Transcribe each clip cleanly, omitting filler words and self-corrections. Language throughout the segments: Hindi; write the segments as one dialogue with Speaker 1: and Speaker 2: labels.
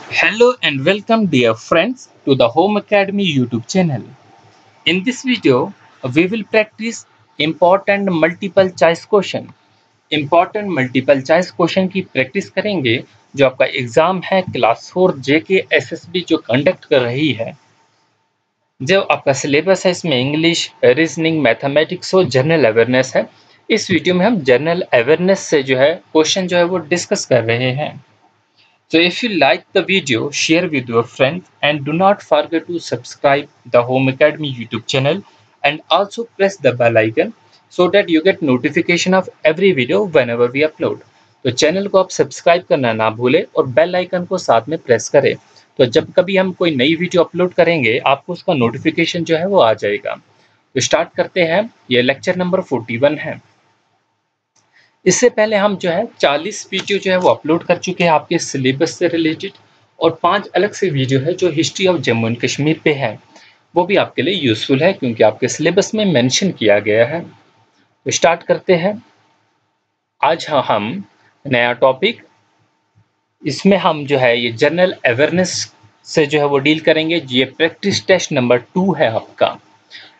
Speaker 1: Hello and welcome dear friends to the Home Academy YouTube channel. In this video, we will practice important multiple choice question. Important multiple choice question की प्रैक्टिस करेंगे जो आपका एग्जाम है क्लास 4 जेके एसएसबी जो कंडक्ट कर रही है। जो आपका सिलेबस है इसमें इंग्लिश, रीजनिंग, मैथमेटिक्स और जनरल अवेयरनेस है। इस वीडियो में हम जनरल अवेयरनेस से जो है क्वेश्चन जो है वो डिस्कस कर रहे हैं। So if you like the video, share with your friends and do not forget to subscribe the Home Academy YouTube channel and also press the bell icon so that you get notification of every video whenever we upload. तो चैनल को आप सब्सक्राइब करना ना भूलें और बेल आइकन को साथ में प्रेस करें। तो जब कभी हम कोई नई वीडियो अपलोड करेंगे आपको उसका नोटिफिकेशन जो है वो आ जाएगा। तो स्टार्ट करते हैं। ये लेक्चर नंबर 41 है। इससे पहले हम जो है 40 वीडियो जो है वो अपलोड कर चुके हैं आपके सिलेबस से रिलेटेड और 5 अलग से वीडियो है जो history of Jammu and Kashmir पे है। वो भी आपके लिए यूजफुल है क्योंकि आपके सिलेबस में मेंशन किया गया है। तो स्टार्ट करते हैं। आज हम नया टॉपिक, इसमें हम जो है ये जनरल अवेयरनेस से जो है वो डील करेंगे। ये प्रैक्टिस टेस्ट नंबर 2 है आपका,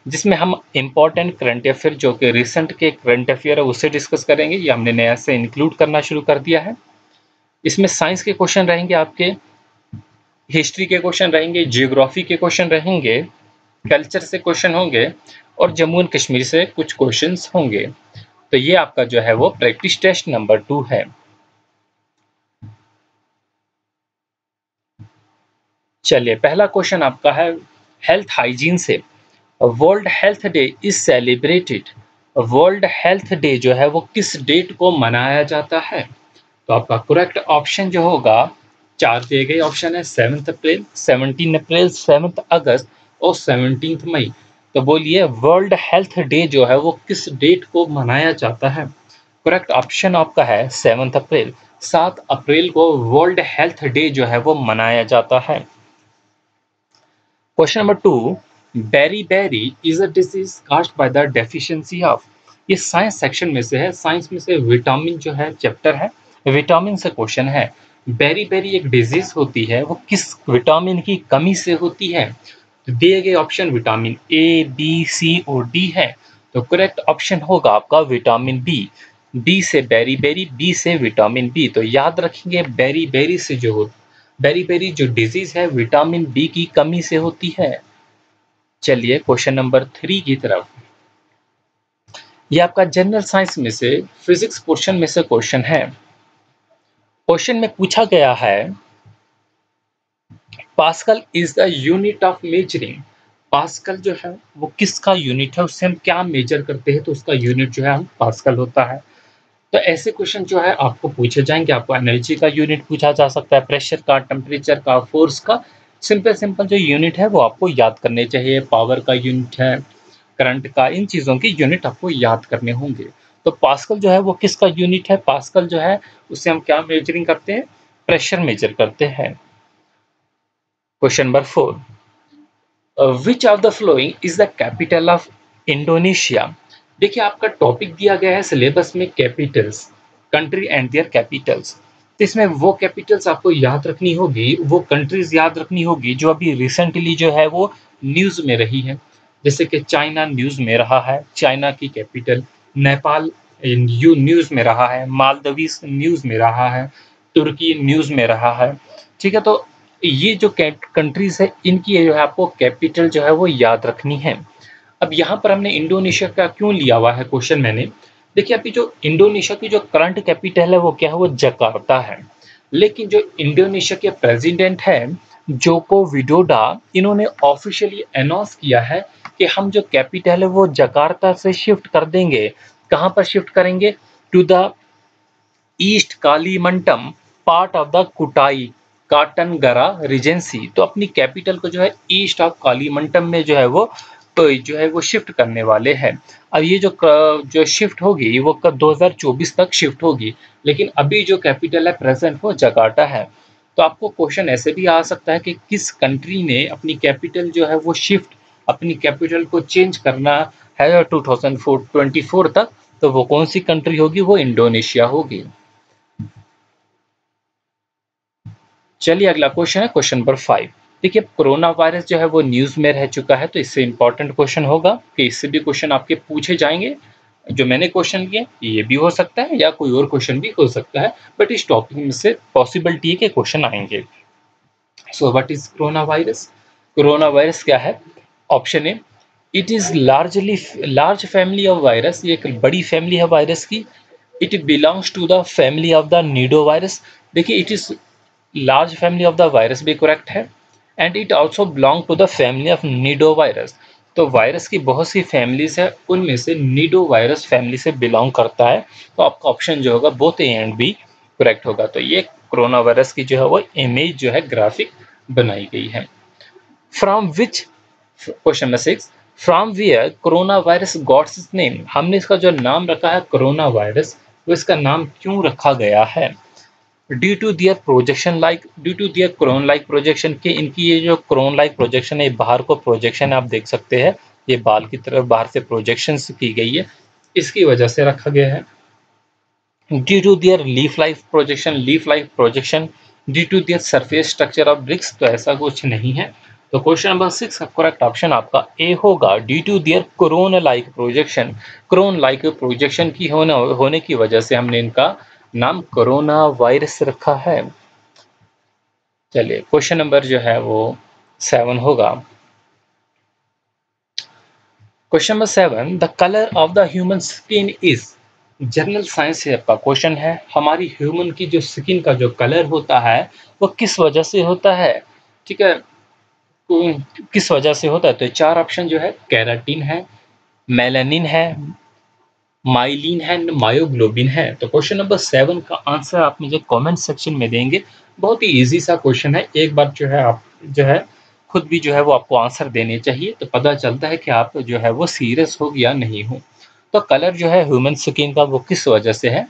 Speaker 1: जिसमें हम इम्पॉर्टेंट करंट अफेयर जो कि रिसेंट के करंट अफेयर है उससे डिस्कस करेंगे। ये हमने नया से इंक्लूड करना शुरू कर दिया है। इसमें साइंस के क्वेश्चन रहेंगे, आपके हिस्ट्री के क्वेश्चन रहेंगे, जियोग्राफी के क्वेश्चन रहेंगे, कल्चर से क्वेश्चन होंगे और जम्मू एंड कश्मीर से कुछ क्वेश्चंस होंगे। तो ये आपका जो है वो प्रैक्टिस टेस्ट नंबर 2 है। चलिए, पहला क्वेश्चन आपका है हेल्थ हाइजीन से। World health day is celebrated. World health day जो है वो किस डेट को मनाया जाता है? तो आपका करेक्ट ऑप्शन जो होगा, 4 दिए गए ऑप्शन है, 7 अप्रैल, 17 अप्रैल, 7 अगस्त और 17 मई। तो बोलिए वर्ल्ड हेल्थ डे जो है वो किस डेट को मनाया जाता है? करेक्ट ऑप्शन आपका है 7 अप्रैल। 7 अप्रैल को वर्ल्ड हेल्थ डे जो है वो मनाया जाता है। Question number 2, beri beri is a disease caused by the deficiency of. ये साइंस सेक्शन में से है, साइंस में से विटामिन जो है चैप्टर है, विटामिन से क्वेश्चन है। बेरी बेरी एक डिजीज होती है, वो किस विटामिन की कमी से होती है? तो दिए गए ऑप्शन विटामिन ए, बी, सी और डी है। तो करेक्ट ऑप्शन होगा आपका विटामिन बी। बी से बेरी बेरी, बी से विटामिन बी। तो याद रखेंगे बेरी बेरी से जो बेरी बेरी जो डिजीज है विटामिन बी की कमी से होती है। चलिए क्वेश्चन नंबर 3 की तरफ। ये आपका जनरल साइंस में से फिजिक्स पोर्शन में से क्वेश्चन है। क्वेश्चन में पूछा गया है pascal is the unit of measuring. Pascal जो है वो किसका यूनिट है, उससे हम क्या मेजर करते हैं? तो उसका यूनिट जो है हम पास्कल होता है। तो ऐसे क्वेश्चन जो है आपको पूछे जाएंगे। आपको एनर्जी का यूनिट पूछा जा सकता है, प्रेशर का, टेम्परेचर का, फोर्स का। सिंपल सिंपल जो यूनिट है वो आपको याद करने चाहिए। पावर का यूनिट है, करंट का, इन चीज़ों के यूनिट आपको याद करने होंगे। तो पास्कल जो है वो किसका यूनिट है? पास्कल जो है उससे हम क्या मेजरिंग करते हैं? प्रेशर मेजर करते हैं। Question number 4, which of the following is the capital of Indonesia. देखिए आपका टॉपिक दिया गया है सिलेबस में Capitals, country and there Capitals. तो इसमें वो कैपिटल्स आपको याद रखनी होगी, वो कंट्रीज याद रखनी होगी जो अभी रिसेंटली जो है वो न्यूज़ में रही है। जैसे कि चाइना न्यूज़ में रहा है, चाइना की कैपिटल। नेपाल न्यूज़ में रहा है, मालदीव्स न्यूज़ में रहा है, तुर्की न्यूज़ में रहा है। ठीक है, तो ये जो कंट्रीज है इनकी जो है आपको कैपिटल जो है वो याद रखनी है। अब यहाँ पर हमने इंडोनेशिया का क्यों लिया हुआ है क्वेश्चन मैंने, देखिए अभी जो इंडोनेशिया की जो करंट कैपिटल है वो क्या है? वो जकार्ता है। लेकिन जो इंडोनेशिया के प्रेसिडेंट है जोको विडोडो, इन्होंने ऑफिशियली अनाउंस किया है कि हम जो कैपिटल है वो जकार्ता से शिफ्ट कर देंगे। कहाँ पर शिफ्ट करेंगे? To the east Kalimantan part of the Kutai Kartanegara Regency. तो अपनी कैपिटल को जो है ईस्ट ऑफ कालीमंडम में जो है वो शिफ्ट करने वाले हैं। अब ये जो शिफ्ट होगी वो कब 2024 तक शिफ्ट होगी, लेकिन अभी जो कैपिटल है प्रेजेंट वो जकार्ता है। तो आपको क्वेश्चन ऐसे भी आ सकता है कि किस कंट्री ने अपनी कैपिटल जो है वो शिफ्ट, अपनी कैपिटल को चेंज करना है 2024 तक, तो वो कौन सी कंट्री होगी? वो इंडोनेशिया होगी। चलिए अगला क्वेश्चन है क्वेश्चन नंबर 5। देखिए कोरोना वायरस जो है वो न्यूज़ में रह चुका है, तो इससे इम्पोर्टेंट क्वेश्चन होगा कि इससे भी क्वेश्चन आपके पूछे जाएंगे। जो मैंने क्वेश्चन किए ये भी हो सकता है या कोई और क्वेश्चन भी हो सकता है, बट इस टॉपिक में से पॉसिबिलिटी है कि क्वेश्चन आएंगे। So what is corona virus? Corona virus क्या है? Option A, it is large family of virus, ये एक बड़ी फैमिली है वायरस की। It belongs to the family of the nido virus. देखिए it is large family of the virus भी करेक्ट है, and it also belong to the family of nido virus. तो वायरस की बहुत सी फैमिलीज है, उनमें से नीडो वायरस फैमिली से बिलोंग करता है। तो आपका ऑप्शन जो होगा both A and B correct होगा। तो ये कोरोना वायरस की जो है वो इमेज जो है ग्राफिक बनाई गई है। From which, question number 6, from wear corona virus got its name. हमने इसका जो नाम रखा है कोरोना वायरस, वो इसका नाम क्यों रखा गया है? Due to their crown like projection, के इनकी ये जो क्रोन लाइक प्रोजेक्शन है, बाहर को प्रोजेक्शन आप देख सकते हैं, ये बाल की तरफ बाहर से प्रोजेक्शन की गई है, इसकी वजह से रखा गया है। Due to their leaf life projection, due to their surface structure of bricks, तो ऐसा कुछ नहीं है। तो क्वेश्चन नंबर 6 का करेक्ट ऑप्शन आपका ए होगा, due to their crown like projection की होने की वजह से हमने इनका नाम कोरोना वायरस रखा है। चलिए क्वेश्चन नंबर जो है वो 7 होगा। Question number 7, the colour of the human skin is. General science से आपका क्वेश्चन है, हमारी ह्यूमन की जो स्किन का जो कलर होता है वो किस वजह से होता है? ठीक है, किस वजह से होता है? तो 4 ऑप्शन जो है, कैराटीन है, मेलानिन है, माइलिन है, मायोग्लोबिन है। तो क्वेश्चन नंबर 7 का आंसर आप मुझे कमेंट सेक्शन में देंगे। बहुत ही इजी सा क्वेश्चन है, एक बार जो है आप जो है खुद भी जो है वो आपको आंसर देने चाहिए, तो पता चलता है कि आप जो है वो सीरियस हो या नहीं हो। तो कलर जो है ह्यूमन स्किन का वो किस वजह से है?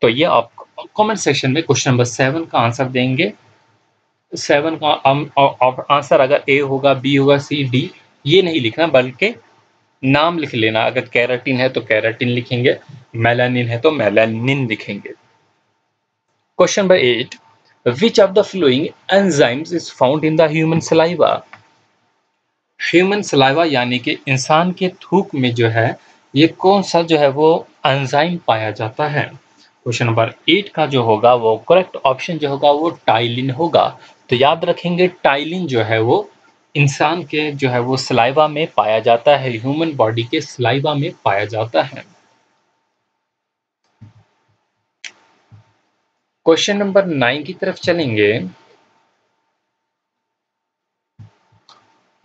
Speaker 1: तो ये आप कमेंट सेक्शन में क्वेश्चन नंबर 7 का आंसर देंगे। 7 का आंसर अगर ए होगा, बी होगा, सी, डी, ये नहीं लिखना, बल्कि नाम लिख लेना। अगर कैराटिन है तो कैराटिन लिखेंगे, मेलानिन है तो मेलानिन लिखेंगे। Question number 8, which of the flowing enzymes is found in the human saliva? Human saliva यानी कि इंसान के थूक में जो है ये कौन सा जो है वो एंजाइम पाया जाता है? क्वेश्चन नंबर 8 का जो होगा वो करेक्ट ऑप्शन जो होगा वो टाइलिन होगा। तो याद रखेंगे टाइलिन जो है वो इंसान के जो है वो सलाइवा में पाया जाता है, ह्यूमन बॉडी के सलाइवा में पाया जाता है। क्वेश्चन नंबर 9 की तरफ चलेंगे।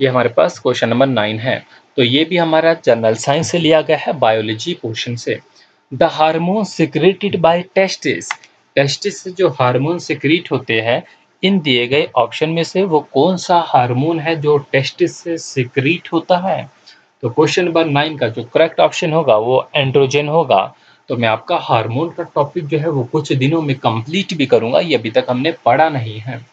Speaker 1: ये हमारे पास क्वेश्चन नंबर 9 है, तो ये भी हमारा जनरल साइंस से लिया गया है, बायोलॉजी पोर्शन से। The hormone secreted by testis, testis से जो हार्मोन सिक्रीट होते हैं, इन दिए गए ऑप्शन में से वो कौन सा हार्मोन है जो टेस्टिस से सिक्रीट होता है? तो क्वेश्चन नंबर 9 का जो करेक्ट ऑप्शन होगा वो एंड्रोजन होगा। तो मैं आपका हार्मोन का टॉपिक जो है वो कुछ दिनों में कंप्लीट भी करूंगा, ये अभी तक हमने पढ़ा नहीं है।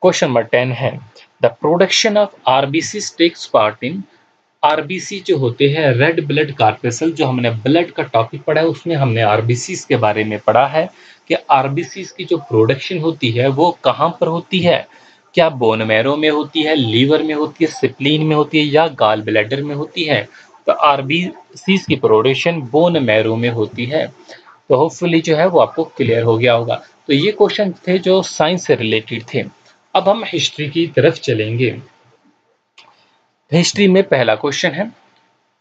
Speaker 1: क्वेश्चन नंबर 10 है, the production of RBC takes part in. RBC जो होते हैं रेड ब्लड कार्पेसल, जो हमने ब्लड का टॉपिक पढ़ा है उसमें हमने आरबीसी के बारे में पढ़ा है कि आरबीसी की जो प्रोडक्शन होती है वो कहाँ पर होती है? क्या बोन मैरो में होती है, लीवर में होती है, स्प्लीन में होती है या गाल ब्लैडर में होती है? तो आरबीसी की प्रोडक्शन बोन मैरो में होती है। तो होपफुली जो है वो आपको क्लियर हो गया होगा। तो ये क्वेश्चन थे जो साइंस से रिलेटेड थे। अब हम हिस्ट्री की तरफ चलेंगे। हिस्ट्री में पहला क्वेश्चन है,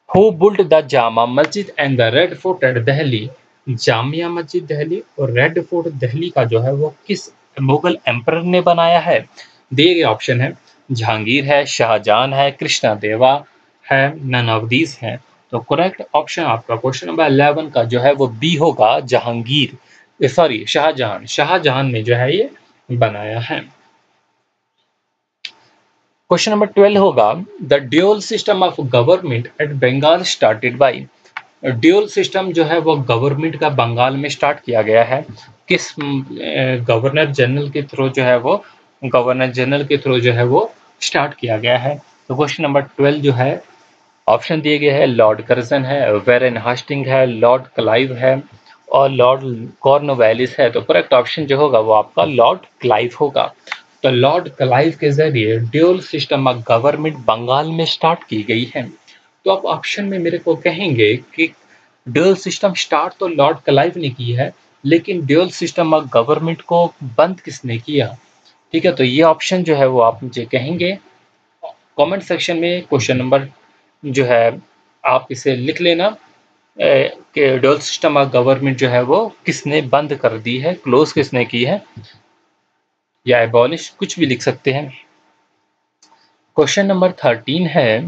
Speaker 1: who built the Jama Masjid and the red fort eight Delhi. Jamia Masjid Delhi और रेड फोर्ट दिल्ली का जो है वो किस मुगल एम्परर ने बनाया है? दिए गए ऑप्शन है, जहांगीर है, शाहजहां है, कृष्णा देवा है, नन ऑफ दीज है। तो करेक्ट ऑप्शन आपका क्वेश्चन नंबर 11 का जो है वो बी होगा, जहांगीर, सॉरी शाहजहां ने जो है ये बनाया है। क्वेश्चन नंबर 12 होगा, the dual system of government at Bengal started by. Dual system जो है वो गवर्नमेंट का बंगाल में स्टार्ट किया गया है, किस गवर्नर जनरल के थ्रू जो है वो स्टार्ट किया गया है? तो क्वेश्चन नंबर 12 जो है ऑप्शन दिए गए हैं, लॉर्ड कर्जन है, वेरेन हास्टिंग है, लॉर्ड क्लाइव है, और लॉर्ड कॉर्नवालिस है, तो करेक्ट ऑप्शन जो होगा वो आपका लॉर्ड क्लाइव होगा। तो लॉर्ड क्लाइव के जरिए dual system of government Bengal में स्टार्ट की गई है। तो आप ऑप्शन में मेरे को कहेंगे कि ड्यूल सिस्टम स्टार्ट तो लॉर्ड क्लाइव ने की है, लेकिन ड्यूल सिस्टम ऑफ गवर्नमेंट को बंद किसने किया? ठीक है, तो ये ऑप्शन जो है वो आप मुझे कहेंगे कमेंट सेक्शन में। क्वेश्चन नंबर जो है आप इसे लिख लेना कि ड्यूल सिस्टम ऑफ गवर्नमेंट जो है वो किसने बंद कर दी है, क्लोज किसने की है, या एबॉलिश, कुछ भी लिख सकते हैं। क्वेश्चन नंबर 13 है,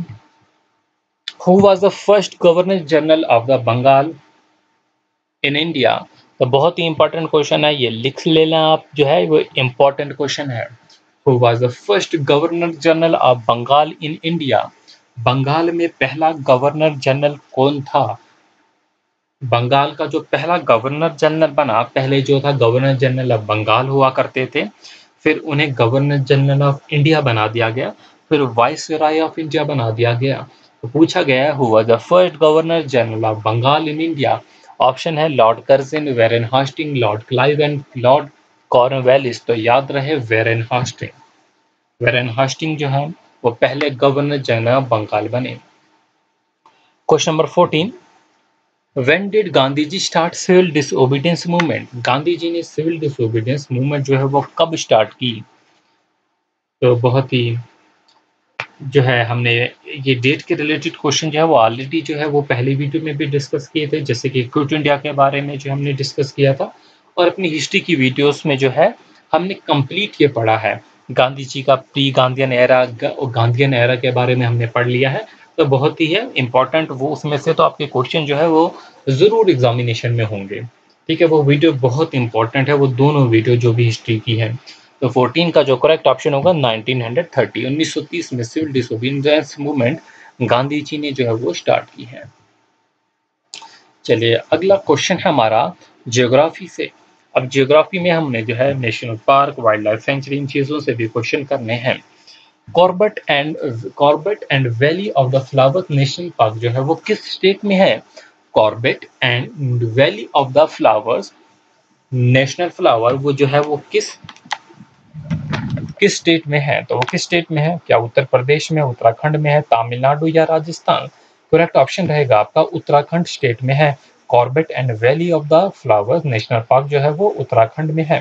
Speaker 1: who was the first governor general of the Bengal in India? तो बहुत ही इंपॉर्टेंट क्वेश्चन है, ये लिख लेना आप, जो है वो इंपॉर्टेंट क्वेश्चन है। Who was the first governor general of Bengal in India? Bengal में पहला गवर्नर जनरल कौन था? बंगाल का जो पहला गवर्नर जनरल बना, पहले जो था गवर्नर जनरल ऑफ बंगाल हुआ करते थे, फिर उन्हें गवर्नर जनरल ऑफ इंडिया बना दिया गया, फिर वाइसराय ऑफ इंडिया बना दिया गया। तो पूछा गया है who was the first governor general of Bengal in India? Option है Lord Curzon, Warren Hastings, Lord Clive and Lord Cornwallis. तो याद रहे वेरेन हास्टिंग। वेरेन हास्टिंग जो है वो पहले गवर्नर जनरल ऑफ बंगाल बने। Question number 14, When did Gandhi ji start civil disobedience movement? Gandhi ji ने सिविल डिसोबीडियंस मूवमेंट जो है वो कब स्टार्ट की? तो बहुत ही जो है हमने ये डेट के रिलेटेड क्वेश्चन जो है वो ऑलरेडी जो है वो पहले वीडियो में भी डिस्कस किए थे, जैसे कि क्विट इंडिया के बारे में जो हमने डिस्कस किया था, और अपनी हिस्ट्री की वीडियोस में जो है हमने कंप्लीट ये पढ़ा है। गांधी जी का pre Gandhian era, Gandhian era के बारे में हमने पढ़ लिया है। तो बहुत ही है इंपॉर्टेंट वो, उसमें से तो आपके क्वेश्चन जो है वो ज़रूर एग्जामिनेशन में होंगे। ठीक है, वो वीडियो बहुत इंपॉर्टेंट है, वो दोनों वीडियो जो भी हिस्ट्री की है। तो 14 का जो करेक्ट ऑप्शन होगा 1930, 1930 में civil disobedience movement Gandhi ji ने जो है वो स्टार्ट की है। चलिए अगला क्वेश्चन है हमारा ज्योग्राफी से। अब ज्योग्राफी में हमने जो है national park, wildlife sanctuary, इन चीज़ों से भी क्वेश्चन करने हैं। Corbett and valley of the flowers national park जो है वो किस स्टेट में है? Corbett and valley of the flowers national flower वो जो है वो किस स्टेट में है? तो वो किस स्टेट में है? क्या उत्तर प्रदेश में, उत्तराखंड में है, तमिलनाडु या राजस्थान? करेक्ट ऑप्शन रहेगा आपका उत्तराखंड स्टेट में है। Corbett and valley of the flowers national park जो है वो उत्तराखंड में है।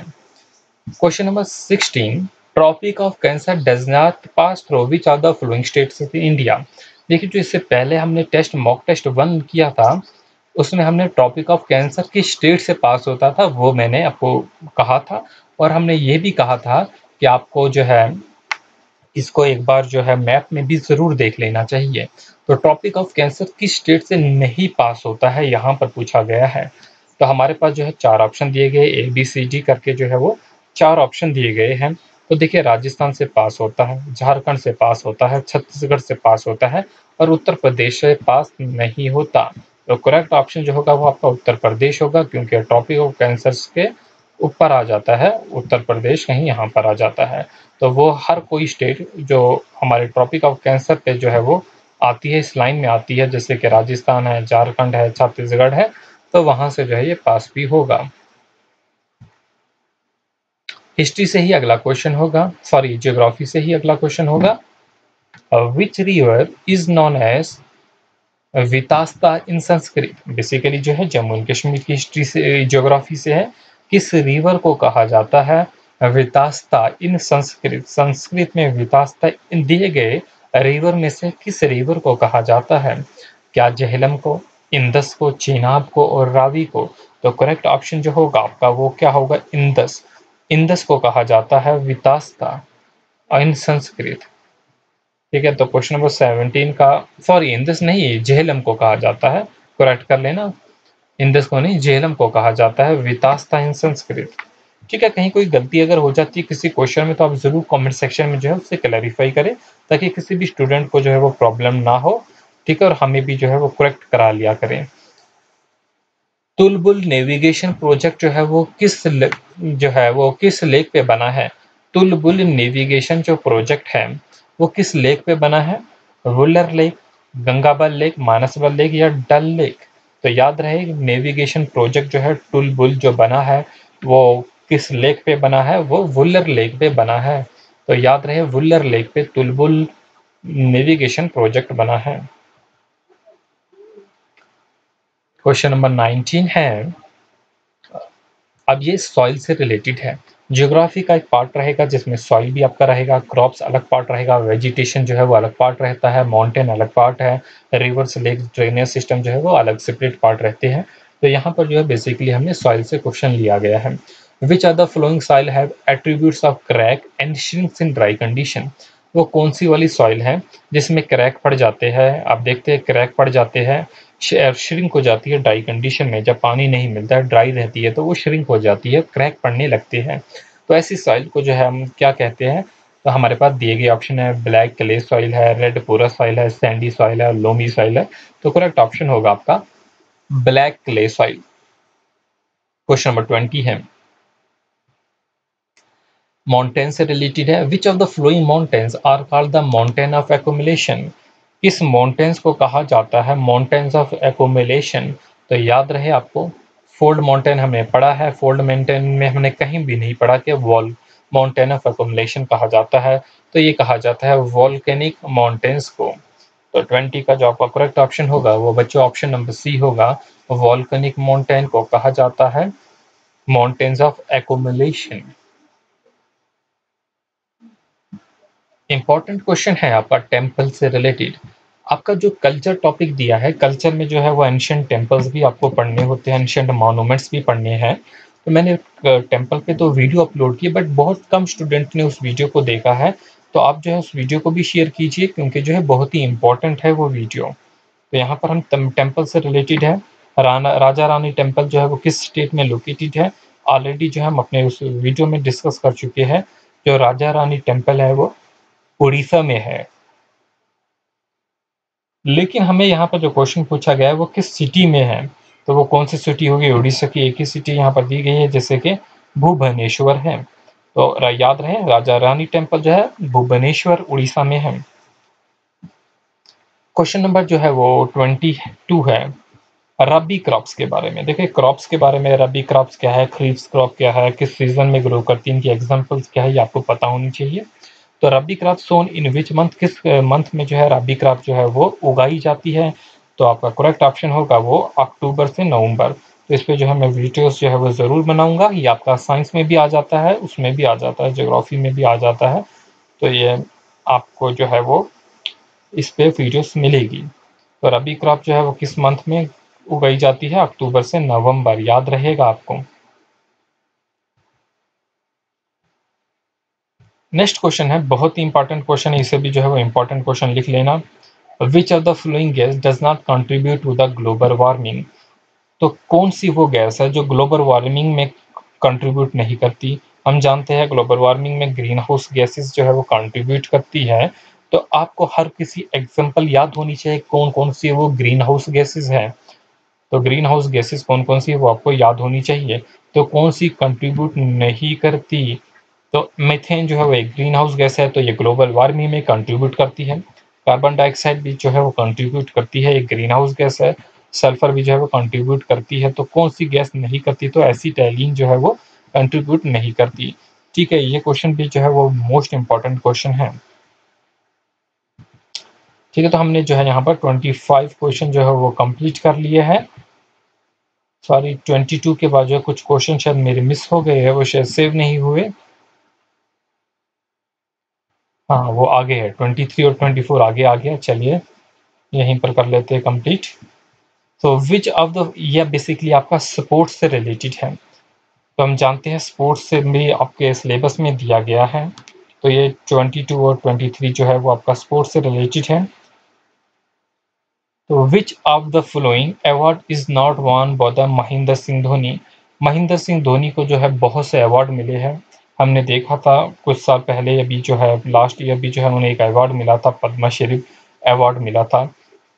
Speaker 1: Question number 16, Tropic of Cancer does not pass through which of the following states in India? देखिए, जो इससे पहले हमने टेस्ट मॉक टेस्ट 1 किया था, उसमें हमने ट्रॉपिक ऑफ कैंसर किस स्टेट से पास होता था वो मैंने आपको कहा था, और हमने ये भी कहा था कि आपको जो है इसको एक बार जो है मैप में भी ज़रूर देख लेना चाहिए। तो ट्रॉपिक ऑफ कैंसर किस स्टेट से नहीं पास होता है, यहाँ पर पूछा गया है। तो हमारे पास जो है 4 ऑप्शन दिए गए, ए बी सी डी करके जो है वो 4 ऑप्शन दिए गए हैं। तो देखिए, राजस्थान से पास होता है, झारखंड से पास होता है, छत्तीसगढ़ से पास होता है, और उत्तर प्रदेश से पास नहीं होता। तो करेक्ट ऑप्शन जो होगा वो आपका उत्तर प्रदेश होगा, क्योंकि ट्रॉपिक ऑफ कैंसर के ऊपर आ जाता है, उत्तर प्रदेश कहीं यहाँ पर आ जाता है। तो वो हर कोई स्टेट जो हमारे ट्रॉपिक ऑफ कैंसर पे जो है वो आती है, इस लाइन में आती है, जैसे कि राजस्थान है, झारखंड है, छत्तीसगढ़ है, तो वहाँ से जो है ये पास भी होगा। हिस्ट्री से ही अगला क्वेश्चन होगा, सॉरी ज्योग्राफी से ही अगला क्वेश्चन होगा। Which river is known as Vitasta in Sanskrit? Basically जो है जम्मू एंड कश्मीर की हिस्ट्री से, ज्योग्राफी से है। किस रिवर को कहा जाता है वितास्ता इन संस्कृत? संस्कृत में वितास्ता इन दिए गए रिवर में से किस रिवर को कहा जाता है? क्या झेलम को, इंदस को, चेनाब को और रावी को? तो करेक्ट ऑप्शन जो होगा आपका वो क्या होगा? इंदस। इंदस को कहा जाता है वितास्ता इन संस्कृत। ठीक है, तो क्वेश्चन नंबर 17 का, सॉरी इंदस नहीं, झेलम को कहा जाता है, करेक्ट कर लेना। इंदस को नहीं, झेलम को कहा जाता है वितास्ता इन संस्कृत। ठीक है, कहीं कोई गलती अगर हो जाती है किसी क्वेश्चन में तो आप जरूर कमेंट सेक्शन में जो है उससे क्लैरिफाई करें, ताकि किसी भी स्टूडेंट को जो है वो प्रॉब्लम ना हो। ठीक है, और हमें भी जो है वो करेक्ट करा लिया करें। तुलबुल नेविगेशन प्रोजेक्ट जो है वो किस लेक पे बना है? तुलबुल नेविगेशन जो प्रोजेक्ट है वो किस लेक पे बना है? Wular lake, Gangabal lake, Manasbal lake या डल लेक? तो याद रहे नेविगेशन प्रोजेक्ट जो है टुलबुल जो बना है वो किस लेक पे बना है, वो वुलर लेक पे बना है। तो याद रहे वुलर लेक पे टुलबुल नेविगेशन प्रोजेक्ट बना है। क्वेश्चन नंबर 19 है, अब ये सॉइल से रिलेटेड है। ज्योग्राफी का एक पार्ट रहेगा जिसमें सॉइल भी आपका रहेगा, क्रॉप्स अलग पार्ट रहेगा, वेजिटेशन जो है वो अलग पार्ट रहता है, माउंटेन अलग पार्ट है, रिवर्स लेक ड्रेनेज सिस्टम जो है वो अलग सेपरेट पार्ट रहते हैं। तो यहाँ पर जो है बेसिकली हमने सॉइल से क्वेश्चन लिया गया है। Which are the following soil have attributes of crack and shrinks in dry condition. वो कौन सी वाली सॉइल है जिसमें क्रैक पड़ जाते हैं, आप देखते हैं क्रैक पड़ जाते हैं, श्रिंक हो जाती है ड्राई कंडीशन में, जब पानी नहीं मिलता है ड्राई रहती है तो वो श्रिंक हो जाती है, क्रैक पड़ने लगते हैं। तो ऐसी सॉइल को जो है हम क्या कहते हैं, तो हमारे पास दिए गए ऑप्शन है ब्लैक क्ले सॉइल है, रेड पोरस सॉइल है, सैंडी सॉइल है, लोमी सॉइल है। तो करेक्ट ऑप्शन होगा आपका black clay soil. Question number 20 है, माउंटेन से रिलेटेड है। Which of the following mountains are called the mountain of accumulation. किस माउंटेन्स को कहा जाता है माउंटेन्स ऑफ एक्यूमुलेशन। तो याद रहे आपको फोल्ड माउंटेन हमने पढ़ा है, फोल्ड माउंटेन में हमने कहीं भी नहीं पढ़ा कि वॉल माउंटेन ऑफ एक्यूमुलेशन कहा जाता है, तो ये कहा जाता है वॉल्केनिक माउंटेन्स को। तो 20 का जो आपका करेक्ट ऑप्शन होगा वो बच्चों ऑप्शन नंबर सी होगा, वॉल्केनिक माउंटेन को कहा जाता है mountains of accumulation. Important question है आपका टेम्पल से रिलेटेड। आपका जो कल्चर टॉपिक दिया है, कल्चर में जो है वो एंशिएंट टेम्पल्स भी आपको पढ़ने होते हैं, एंशिएंट मॉन्यूमेंट्स भी पढ़ने हैं। तो मैंने टेम्पल पे तो वीडियो अपलोड की, बट बहुत कम स्टूडेंट ने उस वीडियो को देखा है। तो आप जो है उस वीडियो को भी शेयर कीजिए क्योंकि जो है बहुत ही इंपॉर्टेंट है वो वीडियो। तो यहाँ पर हम टेम्पल से रिलेटेड है, राजा रानी टेम्पल जो है वो किस स्टेट में लोकेटेड है, ऑलरेडी जो हम अपने उस वीडियो में डिस्कस कर चुके हैं। जो राजा रानी टेम्पल है वो उड़ीसा में है। लेकिन हमें यहाँ पर जो क्वेश्चन पूछा गया है वो किस सिटी में है, तो वो कौन सी सिटी होगी, उड़ीसा की एक ही सिटी यहाँ पर दी गई है जैसे कि भुवनेश्वर है। तो याद रहे राजा रानी टेम्पल जो है भुवनेश्वर उड़ीसा में है। क्वेश्चन नंबर जो है वो 22 है, रबी क्रॉप्स के बारे में। देखिए क्रॉप्स के बारे में, रबी क्रॉप्स क्या है, खरीफ क्रॉप क्या है, किस सीजन में ग्रो करती है, इनकी एग्जांपल्स क्या है, ये आपको पता होनी चाहिए। तो rabi crop sown in which month, किस मंथ में जो है रबी क्रॉप जो है वो उगाई जाती है। तो आपका करेक्ट ऑप्शन होगा वो अक्टूबर से नवंबर। तो इस पे जो है मैं वीडियोस जो है वो ज़रूर बनाऊंगा, ये आपका साइंस में भी आ जाता है, उसमें भी आ जाता है, ज्योग्राफी में भी आ जाता है। तो ये आपको जो है वो इस पे वीडियोस मिलेगी। तो रबी क्रॉप जो है वो किस मंथ में उगाई जाती है, अक्टूबर से नवंबर, याद रहेगा आपको। नेक्स्ट क्वेश्चन है, बहुत ही इंपॉर्टेंट क्वेश्चन है, इसे भी जो है वो इंपॉर्टेंट क्वेश्चन लिख लेना। Which of the following gas does not contribute to the global warming. तो कौन सी वो गैस है जो ग्लोबल वार्मिंग में कंट्रीब्यूट नहीं करती। हम जानते हैं ग्लोबल वार्मिंग में ग्रीन हाउस गैसेस जो है वो कंट्रीब्यूट करती है। तो आपको हर किसी एग्जांपल याद होनी चाहिए कौन कौन सी वो ग्रीन हाउस गैसेस है। तो ग्रीन हाउस गैसेस कौन कौन सी है वो आपको याद होनी चाहिए। तो कौन सी कंट्रीब्यूट नहीं करती, तो मीथेन जो है वो एक ग्रीन हाउस गैस है, तो ये ग्लोबल वार्मिंग में कंट्रीब्यूट करती है। कार्बन डाइऑक्साइड भी जो है वो कंट्रीब्यूट करती है, एक ग्रीन हाउस गैस है। सल्फर भी जो है वो कंट्रीब्यूट करती है। तो कौन सी गैस नहीं करती, तो एसिटाइलिन जो है वो कंट्रीब्यूट नहीं करती। ठीक है, ये क्वेश्चन भी जो है वो मोस्ट इंपॉर्टेंट क्वेश्चन है। ठीक है, तो हमने जो है यहाँ पर 25 क्वेश्चन जो है वो कंप्लीट कर लिए हैं। सॉरी 22 के बाद जो है कुछ क्वेश्चन शायद मेरे मिस हो गए हैं, वो शायद सेव नहीं हुए। हाँ वो आगे है, 23 और 24 आगे आ गया। चलिए यहीं पर कर लेते हैं कंप्लीट। तो विच ऑफ द, यह बेसिकली आपका स्पोर्ट्स से रिलेटेड है। तो हम जानते हैं स्पोर्ट्स से भी आपके सिलेबस में दिया गया है। तो ये 22 और 23 जो है वो आपका स्पोर्ट्स से रिलेटेड है। तो विच of the following award is not one by the Mahendra Singh Dhoni. Mahendra Singh Dhoni को जो है बहुत से अवार्ड मिले हैं। हमने देखा था कुछ साल पहले, अभी जो है लास्ट ईयर भी जो है उन्हें एक अवार्ड मिला था, पद्मश्री अवार्ड मिला था।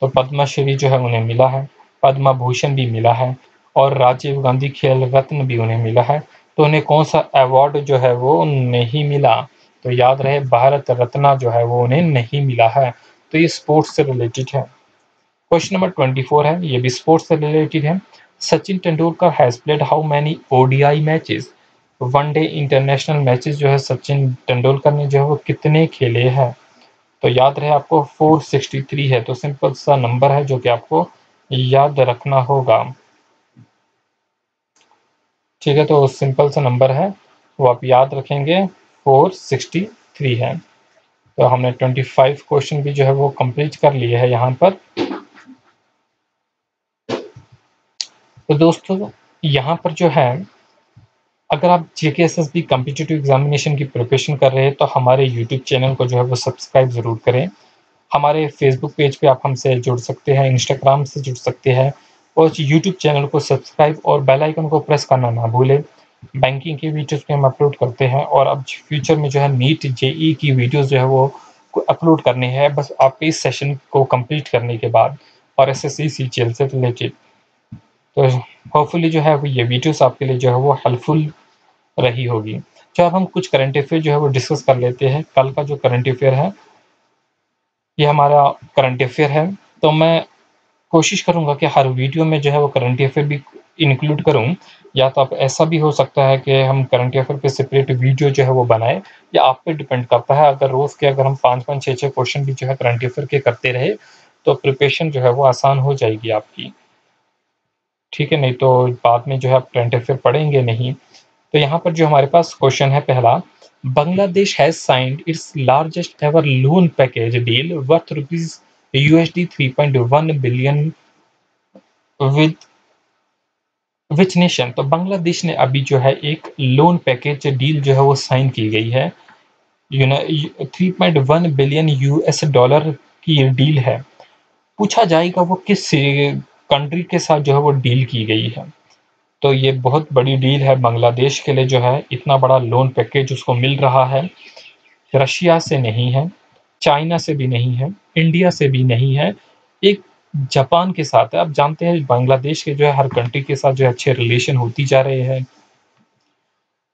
Speaker 1: तो पद्मश्री जो है उन्हें मिला है, पद्म भूषण भी मिला है, और राजीव गांधी खेल रत्न भी उन्हें मिला है। तो उन्हें कौन सा अवार्ड जो है वो नहीं मिला, तो याद रहे भारत रत्न जो है वो उन्हें नहीं मिला है। तो ये स्पोर्ट्स से रिलेटेड है। क्वेश्चन नंबर 24 है, ये भी स्पोर्ट्स से रिलेटेड है। Sachin Tendulkar has played how many ODI matches, one day international matches जो है सचिन तेंदुलकर ने जो है वो कितने खेले हैं? तो याद रहे आपको 463 है, तो सिंपल सा नंबर है जो कि आपको याद रखना होगा। ठीक है, तो सिंपल सा नंबर है वो आप याद रखेंगे, 463 है। तो हमने 25 क्वेश्चन भी जो है वो कंप्लीट कर लिए है यहाँ पर। तो दोस्तों यहाँ पर जो है, अगर आप जेकेएसएसबी कॉम्पिटिटिव एग्जामिनेशन की प्रिपरेशन कर रहे हैं तो हमारे यूट्यूब चैनल को जो है वो सब्सक्राइब ज़रूर करें। हमारे फेसबुक पेज पे आप हमसे जुड़ सकते हैं, इंस्टाग्राम से जुड़ सकते हैं, और यूट्यूब चैनल को सब्सक्राइब और बेल आइकन को प्रेस करना ना भूलें। बैंकिंग की वीडियोस पे हम अपलोड करते हैं, और अब फ्यूचर में जो है नीट जेई की वीडियोस जो है वो अपलोड करने हैं, बस आप इस सेशन को कंप्लीट करने के बाद, और एसएससी सीजीएल से रिलेटेड। तो होपफुली जो है वो ये वीडियोस आपके लिए जो है वो हेल्पफुल रही होगी। तो अब हम कुछ करंट अफेयर जो है वो डिस्कस कर लेते हैं। कल का जो करंट अफेयर है, ये हमारा करंट अफेयर है, तो मैं कोशिश करूँगा कि हर वीडियो में जो है वो करंट अफेयर भी इंक्लूड करूँ, या तो आप ऐसा भी हो सकता है कि हम करंट अफेयर पे सेपरेट वीडियो जो है वो बनाएँ, या आप पे डिपेंड करता है। अगर रोज़ के अगर हम 5-5, 6-6 क्वेश्चन भी जो है करंट अफेयर के करते रहे, तो प्रिपरेशन जो है वो आसान हो जाएगी आपकी। ठीक है, नहीं तो बाद में जो है आप करंट अफेयर पढ़ेंगे नहीं। तो यहाँ पर जो हमारे पास क्वेश्चन है पहला, Bangladesh has signed its largest ever loan package deal worth rupees USD 3.1 billion with which nation. तो बांग्लादेश ने अभी जो है एक लोन पैकेज डील जो है वो साइन की गई है, 3.1 बिलियन US डॉलर की ये डील है। पूछा जाएगा वो किस कंट्री के साथ जो है वो डील की गई है। तो ये बहुत बड़ी डील है बांग्लादेश के लिए, जो है इतना बड़ा लोन पैकेज उसको मिल रहा है। रशिया से नहीं है, चाइना से भी नहीं है, इंडिया से भी नहीं है, एक जापान के साथ है। आप जानते हैं बांग्लादेश के जो है हर कंट्री के साथ जो है अच्छे रिलेशन होती जा रहे हैं।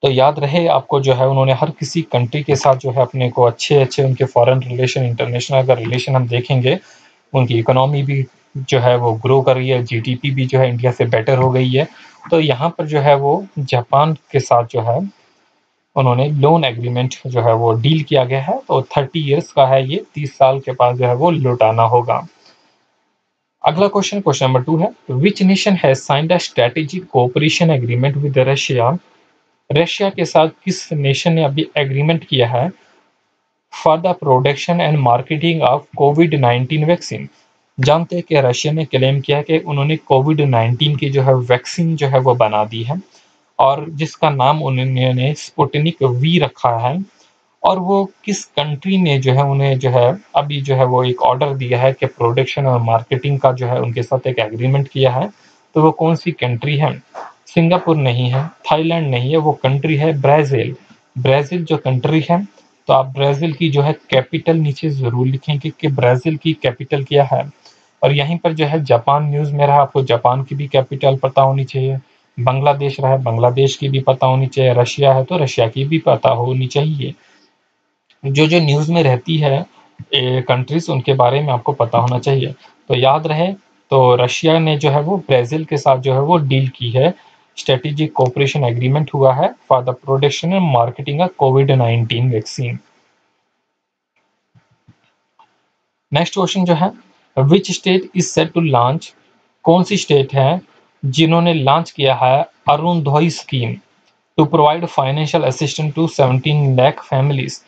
Speaker 1: तो याद रहे आपको, जो है उन्होंने हर किसी कंट्री के साथ जो है अपने को अच्छे उनके फॉरेन रिलेशन, इंटरनेशनल अगर रिलेशन हम देखेंगे, उनकी इकोनॉमी भी जो है वो ग्रो कर रही है, जीडीपी भी जो है इंडिया से बेटर हो गई है। तो यहाँ पर जो है वो जापान के साथ जो है उन्होंने लोन एग्रीमेंट जो है वो डील किया गया है। तो 30 ईयर्स का है ये, 30 साल के पास जो है वो लौटाना होगा। अगला क्वेश्चन, क्वेश्चन नंबर 2 है, which nation has signed a strategic cooperation agreement with Russia. Russia के साथ किस नेशन ने अभी एग्रीमेंट किया है for the production and marketing of कोविड-19 वैक्सीन। जानते हैं कि रशिया ने क्लेम किया है कि उन्होंने कोविड-19 की जो है वैक्सीन जो है वो बना दी है, और जिसका नाम उन्होंने स्पुतनिक वी रखा है। और वो किस कंट्री ने जो है उन्हें जो है अभी जो है वो एक ऑर्डर दिया है कि प्रोडक्शन और मार्केटिंग का जो है उनके साथ एक एग्रीमेंट किया है। तो वो कौन सी कंट्री है? सिंगापुर नहीं है, थाईलैंड नहीं है, वो कंट्री है ब्राज़ील। ब्राज़ील जो कंट्री है, तो आप ब्राज़ील की जो है कैपिटल नीचे ज़रूर लिखेंगे कि ब्राज़ील की कैपिटल क्या है। और यहीं पर जो है जापान न्यूज़ में रहा, आपको जापान की भी कैपिटल पता होनी चाहिए। बांग्लादेश रहा है, बांग्लादेश की भी पता होनी चाहिए। रशिया है तो रशिया की भी पता होनी चाहिए। जो न्यूज़ में रहती है कंट्रीज़, उनके बारे में आपको पता होना चाहिए। तो याद रहे, तो रशिया ने जो है वो ब्राज़ील के साथ जो है वो डील की है, स्ट्रेटेजिक कोऑपरेशन एग्रीमेंट हुआ है for the production and marketing of कोविड-19 वैक्सीन। नेक्स्ट क्वेश्चन जो है, which state is set to launch, कौन सी स्टेट है जिन्होंने लॉन्च किया है Arunodoi scheme to provide financial assistance to 17 lakh families.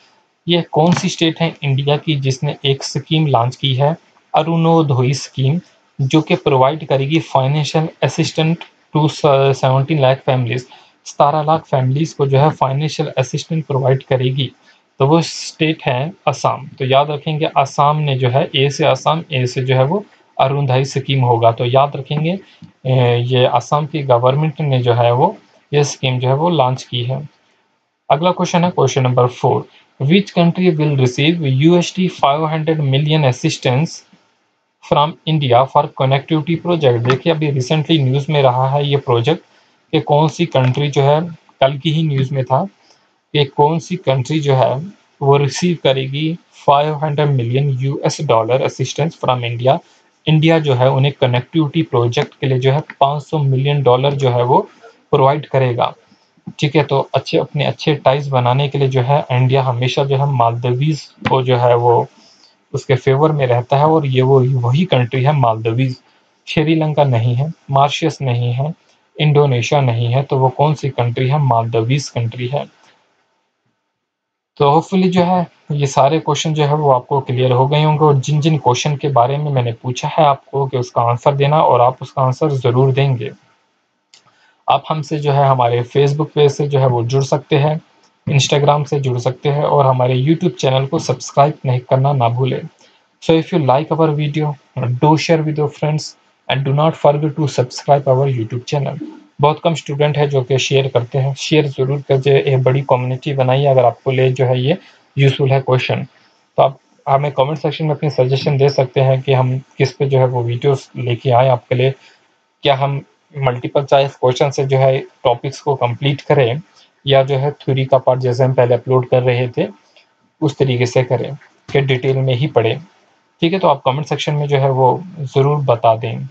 Speaker 1: ये कौन सी स्टेट है इंडिया की जिसने एक स्कीम लॉन्च की है, अरुणोदय स्कीम, जो कि प्रोवाइड करेगी financial assistant to 17 lakh families, 17 lakh families को जो है फाइनेंशियल असिस्टेंट प्रोवाइड करेगी। तो वो स्टेट है असम। तो याद रखेंगे असम ने जो है, ए से असम, ए से जो है वो अरुणोदय स्कीम होगा। तो याद रखेंगे ये असम की गवर्नमेंट ने जो है वो ये स्कीम जो है वो लॉन्च की है। अगला क्वेश्चन है question number 4, which country will receive USD 500 million assistance from India for connectivity project. देखिए अभी रिसेंटली न्यूज़ में रहा है ये प्रोजेक्ट, कि कौन सी कंट्री जो है, कल की ही न्यूज़ में था कि कौन सी कंट्री जो है वो रिसीव करेगी 500 million US dollar assistance from India India जो है उन्हें कनेक्टिविटी प्रोजेक्ट के लिए जो है $500 मिलियन जो है वो प्रोवाइड करेगा। ठीक है, तो अपने अच्छे टाइज बनाने के लिए जो है इंडिया हमेशा जो है मालदीव्स को जो है वो उसके फेवर में रहता है, और ये वही कंट्री है मालदीव्स। श्रीलंका नहीं है, मॉरिशस नहीं है, इंडोनेशिया नहीं है, तो वो कौन सी कंट्री है? मालदीव्स कंट्री है। तो होपफुली जो है ये सारे क्वेश्चन जो है वो आपको क्लियर हो गए होंगे, और जिन जिन क्वेश्चन के बारे में मैंने पूछा है आपको कि उसका आंसर देना, और आप उसका आंसर ज़रूर देंगे। आप हमसे जो है हमारे फेसबुक पेज से जो है वो जुड़ सकते हैं, इंस्टाग्राम से जुड़ सकते हैं, और हमारे यूट्यूब चैनल को सब्सक्राइब नहीं करना ना भूलें। So if you like our video, do share with your friends and do not forget to subscribe our YouTube channel. बहुत कम स्टूडेंट है जो कि शेयर करते हैं, शेयर ज़रूर कीजिए, एक बड़ी कम्युनिटी बनाइए अगर आपको ले जो है ये यूज़फुल है क्वेश्चन। तो आप हमें कमेंट सेक्शन में अपनी सजेशन दे सकते हैं कि हम किस पे जो है वो वीडियोस लेके आएँ आपके लिए। क्या हम मल्टीपल चॉइस क्वेश्चन से जो है टॉपिक्स को कंप्लीट करें, या जो है थ्योरी का पार्ट जैसे हम पहले अपलोड कर रहे थे उस तरीके से करें कि डिटेल में ही पढ़ें। ठीक है, तो आप कमेंट सेक्शन में जो है वो ज़रूर बता दें।